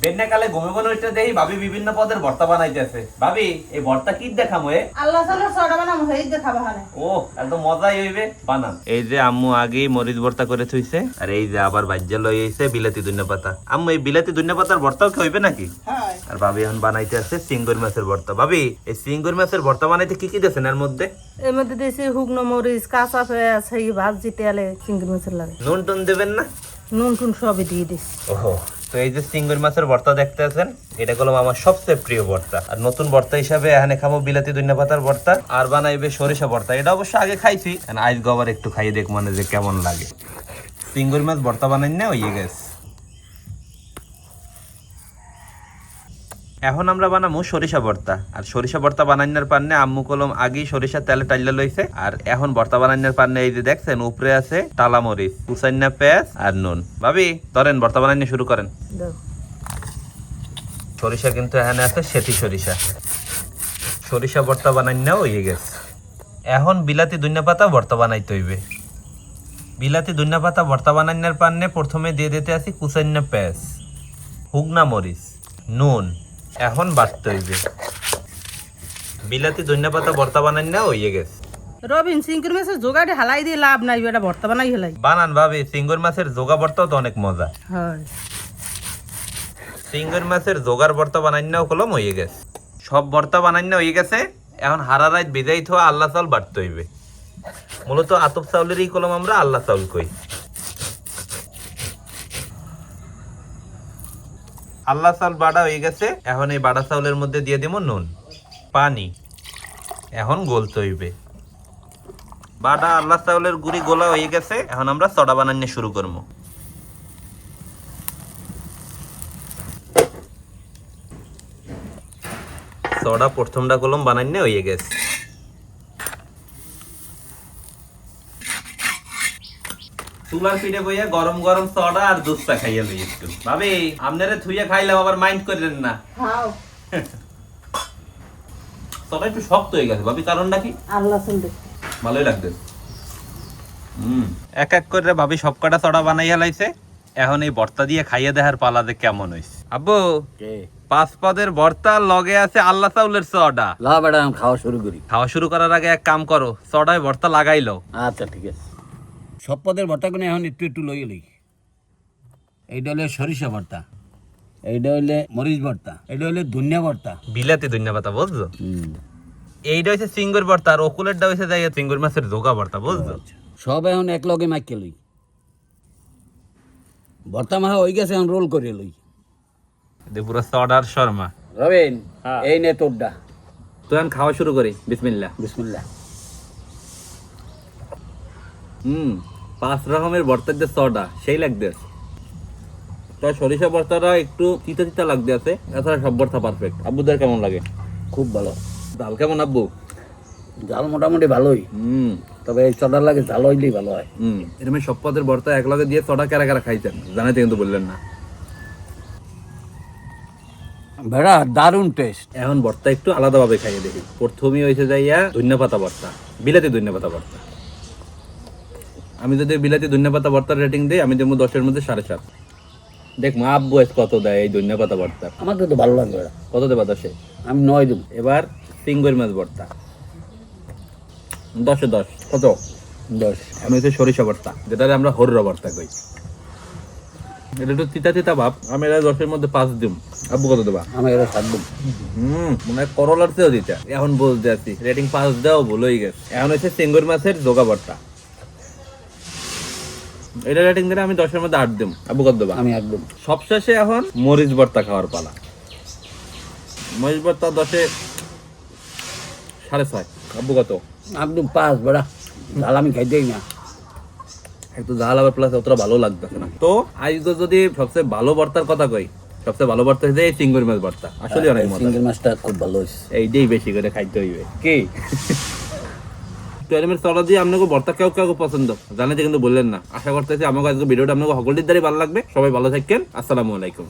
বেন্নাকালে ঘুমে উঠতে দেখি ভাবি বিভিন্ন পদের ভর্তা বানাইতেছে। ভাবি এই ভর্তা কি দেখামো? আল্লাহ তাআলা ছড়া বানাম হই দেখাবা হারে। ও একদম মজাই হইবে, বানান। এই যে আম্মু আগেই মরিচ ভর্তা করে থইছে, আর এই যে আবার ভাজ্যা লই আইছে বিলাতি ধনিয়া পাতা। আম্মু এই বিলাতি ধনিয়া পাতার ভর্তাও কি হইবে নাকি? হ্যাঁ। আর ভাবি এখন বানাইতে আছে চিংড়ি মাছের ভর্তা। ভাবি এই চিংড়ি মাছের ভর্তা বানাইতে কি কি দেছেন এর মধ্যে? এর মধ্যে দিয়েছি শুকনো মরিচ, কাঁচা পেঁয়াজ, এই ভাজি তেলে চিংড়ি মাছের লাগে। নুন টুন দেবেন না? নুন টুন সবই দিয়ে দিছি। ওহো, তো এই যে চিংড়ি মাছের ভর্তা দেখতে আছেন, এটা হলো আমার সবচেয়ে প্রিয় ভর্তা। আর নতুন ভর্তা হিসাবে এখানে খাবো বিলাতি ধনিয়া পাতার ভর্তা, আর বানাইবে সরিষা ভর্তা। এটা অবশ্য আগে খাইছি, আজ আবার একটু খাইয়ে দেখ মানে যে কেমন লাগে। চিংড়ি মাছ ভর্তা বানাই না হয়ে গেছে। এখন আমরা বানাবো সরিষা ভর্তা। আর সরিষা ভর্তা বানাইনার পান্নে আম্মু কলম আগেই সরিষা তেলে টাইলা লইছে। আর এখন ভর্তা বানাইনার পান্নে এই যে দেখছেন উপরে আছে টালা মরিচ, কুচাইনা পেঁয়াজ আর নুন। ভাবি ধরেন ভর্তা বানাইনা শুরু করেন। সরিষা কিন্তু এখানে আছে সেটি সরিষা। সরিষা ভর্তা বানাইনা হয়ে গেছে। এখন বিলাতি ধনিয়া পাতা ভর্তা বানাইতে হইবে। বিলাতি ধনিয়া পাতা ভর্তা বানাইনার পান্নে প্রথমে দিয়ে দিতে আসি কুচাইনা পেঁয়াজ, হুগনা মরিচ, নুন। এখন বাটতে হইবে। বিলাতি ধনিয়া পাতা ভর্তা বানাই না হয়ে গেছে। রবিন চিংড়ি মাছের জোগাড়ে হালাই দিয়ে লাভ নাই, এটা ভর্তা বানাই হেলাই। বানান ভাবি, চিংড়ি মাছের জোগা ভর্তাও তো অনেক মজা। হয়। চিংড়ি মাছের জোগার ভর্তা বানাই নাও কলম হয়ে গেছে। সব ভর্তা বানাই না হয়ে গেছে। এখন হারা রাত বিদায় থোয়া আল্লাহ চাউল বাটতে হইবে। মূলত আতপ চাউলেরই কলম আমরা আল্লাহ চাউল কই। আল্লাহ চাউল বাড়া হয়ে গেছে। এখন এই বাড়া চাউলের মধ্যে দিয়ে দিব নুন, পানি। এখন গলতে হইবে। বাটা আল্লাহ চাউলের গুড়ি গোলা হয়ে গেছে। এখন আমরা সডা বানানো শুরু করব। সডা প্রথমটা কলম বানানো হয়ে গেছে। চুলার পিঠে বইয়া গরম গরম সডা আর দুধটা খাইয়া লই একটু। ভাবি আপনারে থুইয়া খাইলাম, আবার মাইন্ড করেন না। খাও। সডা একটু শক্ত হয়ে গেছে ভাবি, কারণটা কি? আল্লাহ শুনবে। ভালোই লাগতেছে। এক এক করে ভাবি সব কটা সডা বানাইয়া লাইছে। এখন এই ভর্তা দিয়ে খাইয়ে দেখার পালা যে কেমন হইছে। আব্বু পাঁচ পদের ভর্তা লগে আছে আল্লাহ চাউলের সডা। লা বেটা আমি খাওয়া শুরু করি। খাওয়া শুরু করার আগে এক কাম করো, সডায় ভর্তা লাগাইলো। আচ্ছা ঠিক আছে। সব পদের ভর্তা করে এখন একটু একটু লই লই। এইটা হলে সরিষা ভর্তা, এইটা হইলে মরিচ ভর্তা, এইটা হইলে ধনিয়া ভর্তা, বিলাতি ধনিয়া পাতা, বুঝছো? এইটা হইছে চিংড়ির ভর্তা, আর ওকুলেরটা হইছে যাই চিংড়ি মাছের জোগা ভর্তা, বুঝছো? সব এখন এক লগে মাইকে লই। ভর্তা মাখা হয়ে গেছে, এখন রোল করে লই। পুরো সডার শর্মা। রবিন এই নে তোরটা। তো এখন খাওয়া শুরু করি। বিসমিল্লাহ। বিসমিল্লাহ। পাঁচ রকমের ভর্তার যে সডা সেই লাগতে আছে। তার সরিষা ভর্তাটা একটু তিতা তিতা লাগতে আছে, এছাড়া সব ভর্তা পারফেক্ট। আব্বুদের কেমন লাগে? খুব ভালো। ডাল কেমন আব্বু? জাল মোটামুটি ভালোই, তবে এই চটার লাগে জাল হইলেই ভালো হয়। এরকম সব পদের ভর্তা এক লগে দিয়ে সডা কারা কারা খাইছেন জানাইতে কিন্তু বললেন না। ভেড়া দারুণ টেস্ট। এখন ভর্তা একটু আলাদাভাবে খাইয়ে দেখি। প্রথমেই হয়েছে যাইয়া ধনিয়া পাতা ভর্তা, বিলাতি ধনিয়া পাতা ভর্তা। আমি যদি বিলাতি ধনিয়া পাতা ভর্তার রেটিং দিই, আমি দেবো 10-এর মধ্যে 7.5। দেখবো আব্বু কত দেয় এই ধনিয়া পাতা ভর্তা। আমার তো ভালো লাগবে। কত দেবা 10-এ? আমি 9 দেব। এবার চিংড়ি মাছ ভর্তা 10-এ 10। কত? 10। আমি হচ্ছে সরিষা ভর্তা, যেটা আমরা হররা ভর্তা কই। এটা একটু তিতা তিতা ভাব। আমি এটা 10-এর মধ্যে 5 দিম। আব্বু কত দেবা? আমি এটা 7 দেব। মনে হয় করলার চেয়েও দিতা। এখন বলতে আছি রেটিং 5 দেওয়া ভুল হয়ে গেছে। এখন হচ্ছে চিংড়ি মাছের জোগা ভর্তা, এটা রেটিং দিলে আমি 10-এর মধ্যে 8 দিম। আব্বু কত দেবা? আমি 8 দেব। সবশেষে এখন মরিচ ভর্তা খাওয়ার পালা। মরিচ ভর্তা 10-এ 6.5। আব্বু কত? একদম 5 বেড়া। জাল আমি খাইতেই না। একটু ঝাল আবার প্লাস অতটা ভালো লাগতেছে না। তো আজকে যদি সবচেয়ে ভালো ভর্তার কথা কই, সবচেয়ে ভালো ভর্তা হচ্ছে এই চিংড়ি মাছ ভর্তা। আসলে অনেক মজা। চিংড়ি মাছটা খুব ভালো হয়েছে। এইটাই বেশি করে খাইতে হইবে কি? তো এরমের চড়া দিয়ে আপনাকে ভর্তা কেউ কেউ পছন্দ জানাতে কিন্তু বললেন না। আশা করতেছি আমাকে আজকে ভিডিওটা আপনাকে সকলের দ্বারাই ভালো লাগবে। সবাই ভালো থাকেন। আসসালামু আলাইকুম।